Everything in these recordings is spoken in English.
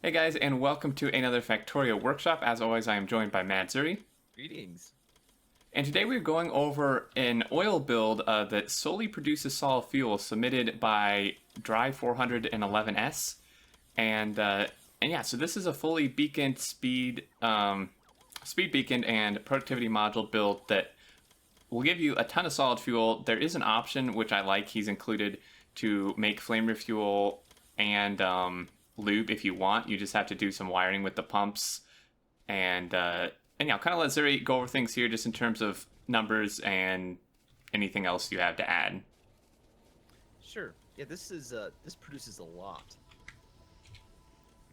Hey guys, and welcome to another Factorio Workshop. As always, I am joined by Matt Zuri. Greetings. And today we're going over an oil build that solely produces solid fuel submitted by DRY411S. And yeah, so this is a fully beaconed speed beaconed and productivity module build that will give you a ton of solid fuel. There is an option, which I like, he's included to make Flamer Fuel and lube if you want. You just have to do some wiring with the pumps. And yeah, I'll kind of let Zuri go over things here just in terms of numbers and anything else you have to add. Sure. Yeah, this produces a lot.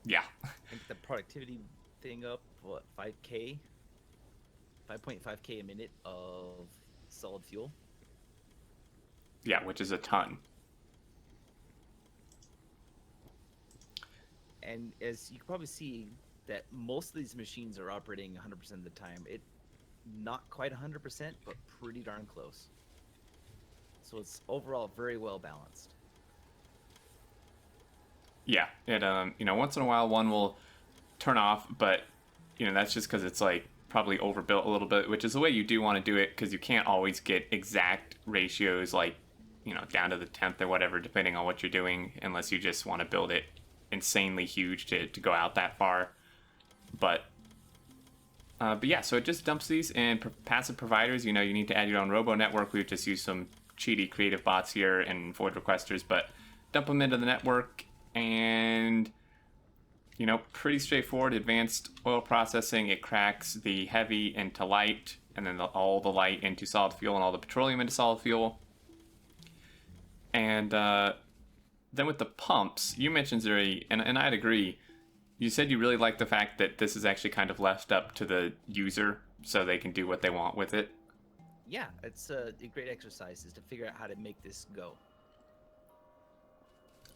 Yeah. And the productivity thing up, what, 5K? 5.5K a minute of solid fuel. Yeah, which is a ton. And as you can probably see that most of these machines are operating 100% of the time. Not quite 100%, but pretty darn close. So it's overall very well balanced. Yeah, it once in a while one will turn off, but that's just because it's like probably overbuilt a little bit, which is the way you do want to do it because you can't always get exact ratios like down to the tenth or whatever, depending on what you're doing, unless you just want to build it insanely huge to go out that far. But yeah, so it just dumps these in passive providers. You need to add your own robo network. We've just used some cheaty creative bots here and void requesters, but dump them into the network and pretty straightforward. Advanced oil processing. It cracks the heavy into light, and then all the light into solid fuel, and all the petroleum into solid fuel. And then with the pumps, you mentioned Zuri, and I'd agree. You said you really like the fact that this is actually kind of left up to the user so they can do what they want with it. Yeah, it's a great exercise is to figure out how to make this go.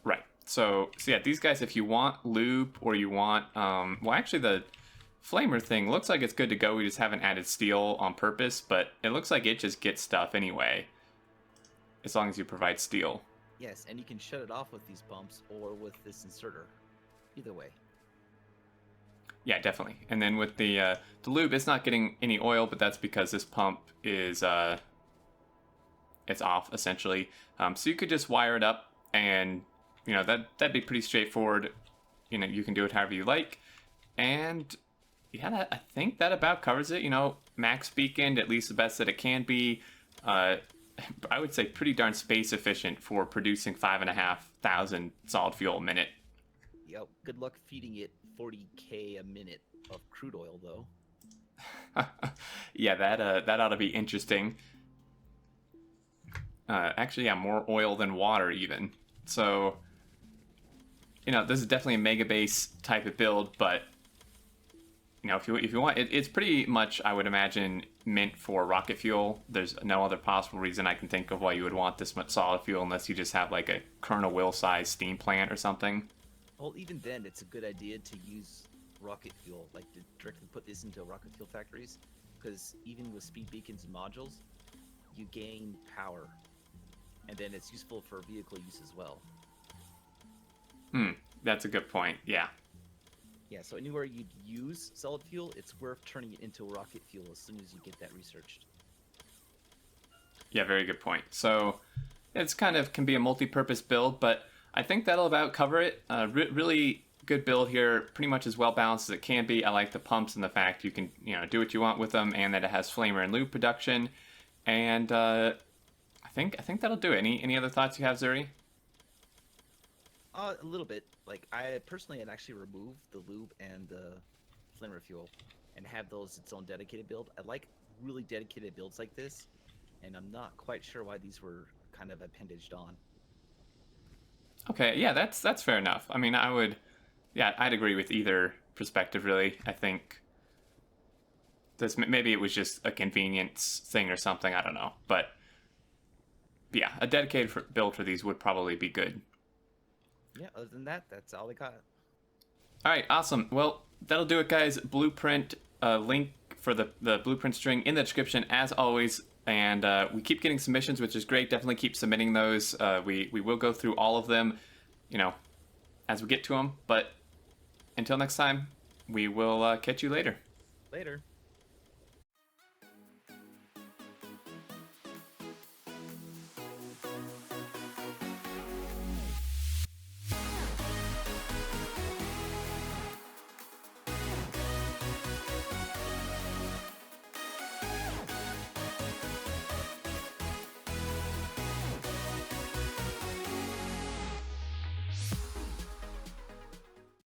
Right. So yeah, these guys, if you want lube or you want, well, actually the flamer thing looks like it's good to go. We just haven't added steel on purpose, but it looks like it just gets stuff anyway, as long as you provide steel. Yes, and you can shut it off with these pumps or with this inserter. Either way. Yeah, definitely. And then with the lube, it's not getting any oil, but that's because this pump is it's off essentially. So you could just wire it up, and that'd be pretty straightforward. You can do it however you like, and yeah, I think that about covers it. Max beacon, at least the best that it can be. I would say pretty darn space efficient for producing 5,500 solid fuel a minute. Yep. Good luck feeding it 40K a minute of crude oil, though. Yeah, that ought to be interesting. Actually, yeah, more oil than water even. So, this is definitely a mega base type of build, but if you want, it's pretty much, I would imagine, meant for rocket fuel. There's no other possible reason I can think of why you would want this much solid fuel unless you just have like a Colonel Will size steam plant or something. Well, even then, it's a good idea to use rocket fuel, like to directly put this into rocket fuel factories, because even with speed beacons and modules, you gain power, and then it's useful for vehicle use as well. That's a good point. Yeah. Yeah, so anywhere you'd use solid fuel, it's worth turning it into rocket fuel as soon as you get that researched. Yeah, very good point. So it's kind of can be a multi-purpose build, but I think that'll about cover it. Really good build here, pretty much as well balanced as it can be. I like the pumps and the fact you can do what you want with them, and that it has flamer and lube production. And I think that'll do it. Any other thoughts you have, Zuri? A little bit. Like, I personally had actually removed the lube and the flamer fuel and have those its own dedicated build. I like really dedicated builds like this, and I'm not quite sure why these were kind of appendaged on. Okay, yeah, that's fair enough. I mean, I'd agree with either perspective, really. I think this maybe it was just a convenience thing or something. I don't know, but yeah, a dedicated build for these would probably be good. Yeah, other than that, that's all I got. All right, awesome. Well, that'll do it, guys. Blueprint link for the blueprint string in the description, as always. And we keep getting submissions, which is great. Definitely keep submitting those. We will go through all of them, as we get to them. But until next time, we will catch you later. Later.